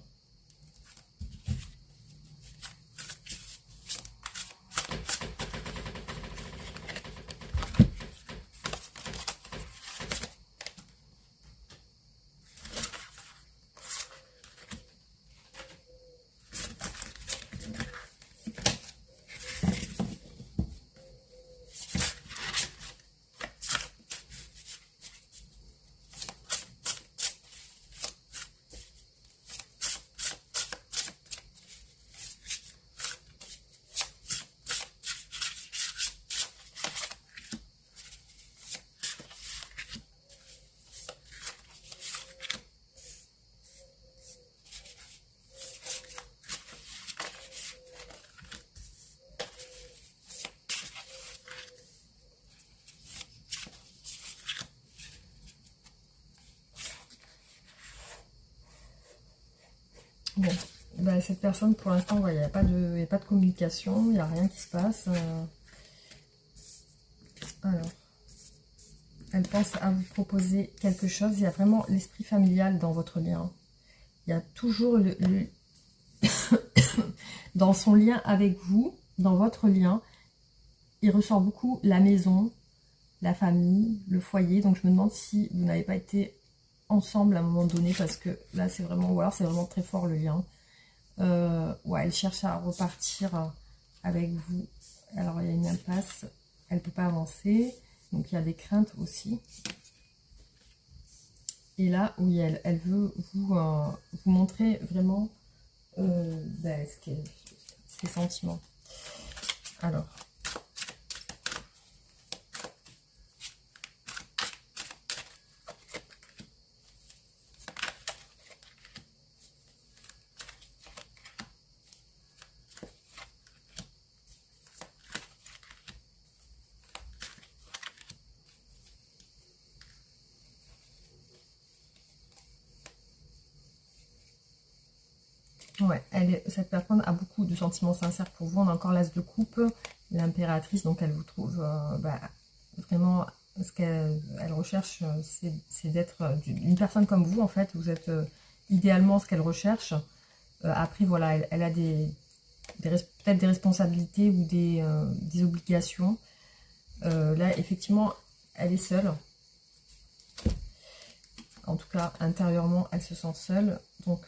Bon, ben, cette personne, pour l'instant, il n'y a pas de communication, il n'y a rien qui se passe. Alors, elle pense à vous proposer quelque chose. Il y a vraiment l'esprit familial dans votre lien. Il y a toujours dans son lien avec vous, dans votre lien, il ressort beaucoup la maison, la famille, le foyer. Donc, je me demande si vous n'avez pas été ensemble à un moment donné, parce que là c'est vraiment, ou alors c'est vraiment très fort le lien. Ouais, elle cherche à repartir avec vous. Alors il y a une impasse, elle peut pas avancer, donc il y a des craintes aussi. Et là, oui, elle veut vous montrer vraiment ben, ses sentiments. Alors, ouais, cette personne a beaucoup de sentiments sincères pour vous. On a encore l'as de coupe, l'impératrice, donc elle vous trouve bah, vraiment, ce qu'elle recherche, c'est d'être une personne comme vous, en fait. Vous êtes idéalement ce qu'elle recherche. Après, voilà, elle a peut-être des responsabilités ou des obligations. Là, effectivement, elle est seule. En tout cas, intérieurement, elle se sent seule. Donc,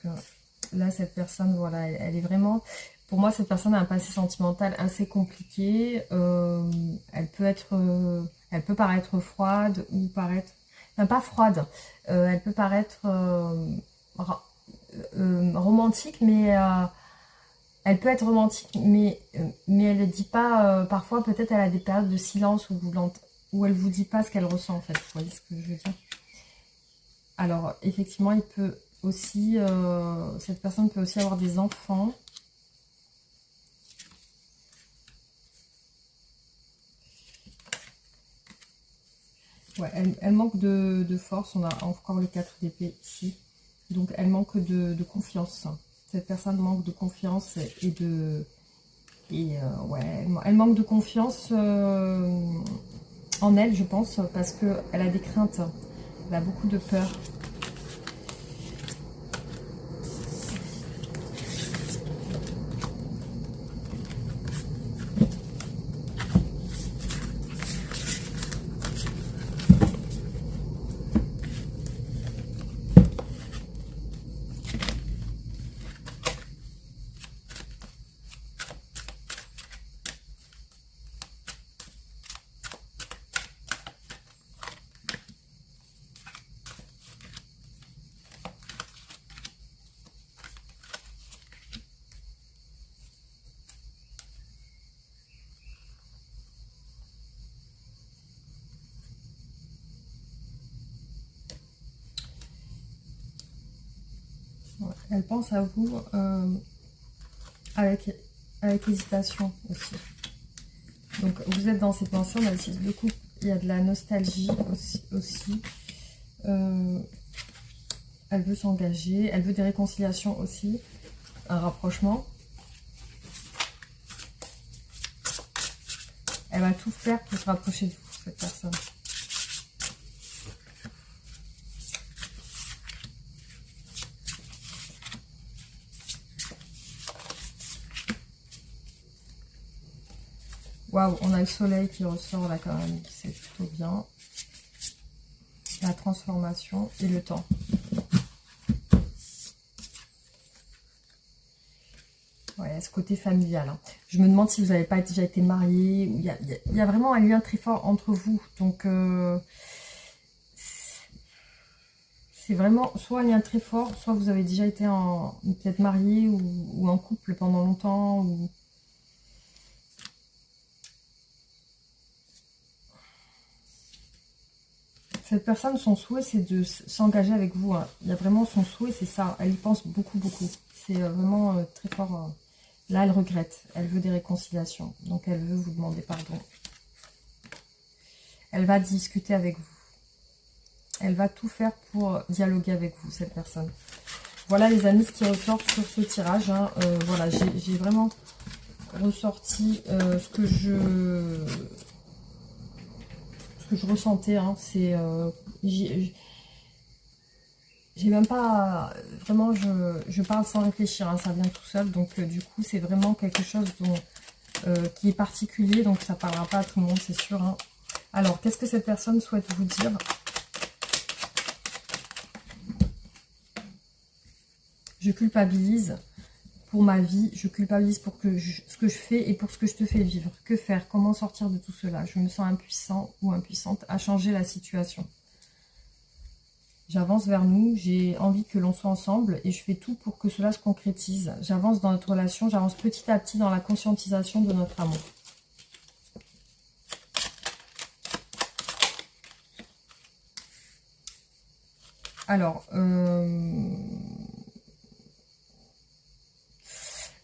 là, cette personne, voilà, elle est vraiment... Pour moi, cette personne a un passé sentimental assez compliqué. Elle peut paraître froide ou paraître... Enfin, pas froide. Elle peut paraître romantique, mais... elle peut être romantique, mais elle ne dit pas... parfois, peut-être, elle a des périodes de silence où elle ne vous dit pas ce qu'elle ressent, en fait. Vous voyez ce que je veux dire? Alors, effectivement, il peut aussi... cette personne peut aussi avoir des enfants. Ouais, elle manque de force. On a encore le 4 d'épée ici. Donc, elle manque de confiance. Cette personne manque de confiance ouais, elle manque de confiance en elle, je pense, parce qu'elle a des craintes. Elle a beaucoup de peur. Ouais, elle pense à vous avec hésitation aussi. Donc vous êtes dans cette pensée, on a le 6 de coupe, il y a de la nostalgie aussi. Elle veut s'engager, elle veut des réconciliations aussi, un rapprochement. Elle va tout faire pour se rapprocher de vous, cette personne. Waouh, on a le soleil qui ressort là quand même, c'est plutôt bien. La transformation et le temps. Ouais, ce côté familial. Hein. Je me demande si vous n'avez pas déjà été marié. Il y a vraiment un lien très fort entre vous. Donc, c'est vraiment soit un lien très fort, soit vous avez déjà été peut-être marié ou en couple pendant longtemps. Ou... Cette personne, son souhait, c'est de s'engager avec vous. Hein. Il y a vraiment son souhait, c'est ça. Elle y pense beaucoup, beaucoup. C'est vraiment très fort. Là, elle regrette. Elle veut des réconciliations. Donc, elle veut vous demander pardon. Elle va discuter avec vous. Elle va tout faire pour dialoguer avec vous, cette personne. Voilà, les amis, ce qui ressort sur ce tirage. Hein. Voilà, j'ai vraiment ressorti ce que je ressentais. Hein. C'est... j'ai même pas... Vraiment, je parle sans réfléchir. Hein. Ça vient tout seul. Donc, du coup, c'est vraiment quelque chose qui est particulier. Donc, ça ne parlera pas à tout le monde, c'est sûr. Hein. Alors, qu'est-ce que cette personne souhaite vous dire ? Je culpabilise pour ma vie, je culpabilise pour ce que je fais et pour ce que je te fais vivre. Que faire? Comment sortir de tout cela? Je me sens impuissant ou impuissante à changer la situation. J'avance vers nous, j'ai envie que l'on soit ensemble et je fais tout pour que cela se concrétise. J'avance dans notre relation, j'avance petit à petit dans la conscientisation de notre amour. Alors,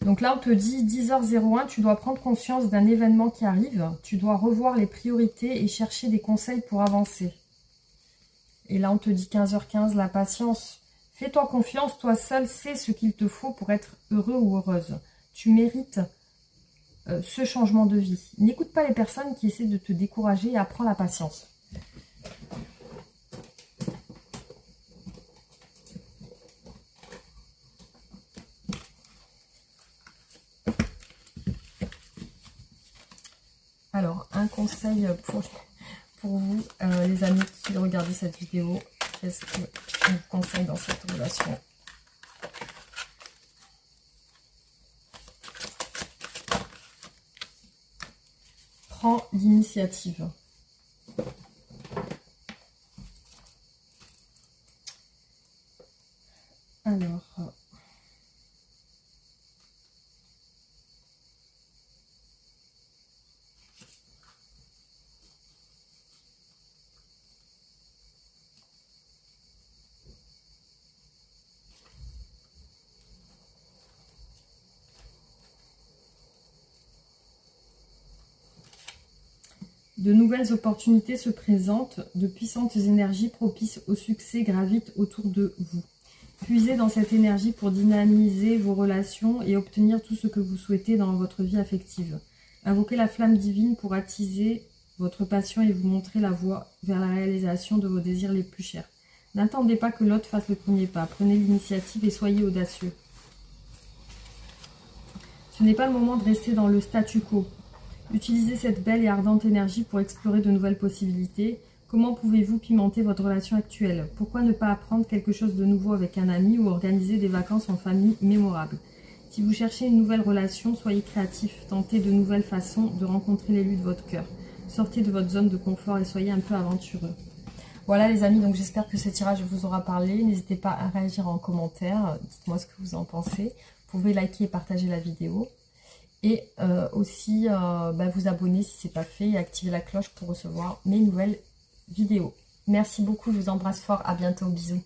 donc là, on te dit 10h01, tu dois prendre conscience d'un événement qui arrive. Tu dois revoir les priorités et chercher des conseils pour avancer. Et là, on te dit 15h15, la patience. Fais-toi confiance, toi seul sais ce qu'il te faut pour être heureux ou heureuse. Tu mérites ce changement de vie. N'écoute pas les personnes qui essaient de te décourager et apprends la patience. Alors, un conseil pour vous, les amis qui regardent cette vidéo. Qu'est-ce qu'on vous conseille dans cette relation? Prends l'initiative. Alors... De nouvelles opportunités se présentent, de puissantes énergies propices au succès gravitent autour de vous. Puisez dans cette énergie pour dynamiser vos relations et obtenir tout ce que vous souhaitez dans votre vie affective. Invoquez la flamme divine pour attiser votre passion et vous montrer la voie vers la réalisation de vos désirs les plus chers. N'attendez pas que l'autre fasse le premier pas. Prenez l'initiative et soyez audacieux. Ce n'est pas le moment de rester dans le statu quo. Utilisez cette belle et ardente énergie pour explorer de nouvelles possibilités. Comment pouvez-vous pimenter votre relation actuelle? Pourquoi ne pas apprendre quelque chose de nouveau avec un ami ou organiser des vacances en famille mémorables? Si vous cherchez une nouvelle relation, soyez créatif. Tentez de nouvelles façons de rencontrer l'élu de votre cœur. Sortez de votre zone de confort et soyez un peu aventureux. Voilà les amis, donc j'espère que ce tirage vous aura parlé. N'hésitez pas à réagir en commentaire. Dites-moi ce que vous en pensez. Vous pouvez liker et partager la vidéo. Et aussi vous abonner si ce n'est pas fait et activer la cloche pour recevoir mes nouvelles vidéos. Merci beaucoup, je vous embrasse fort, à bientôt, bisous.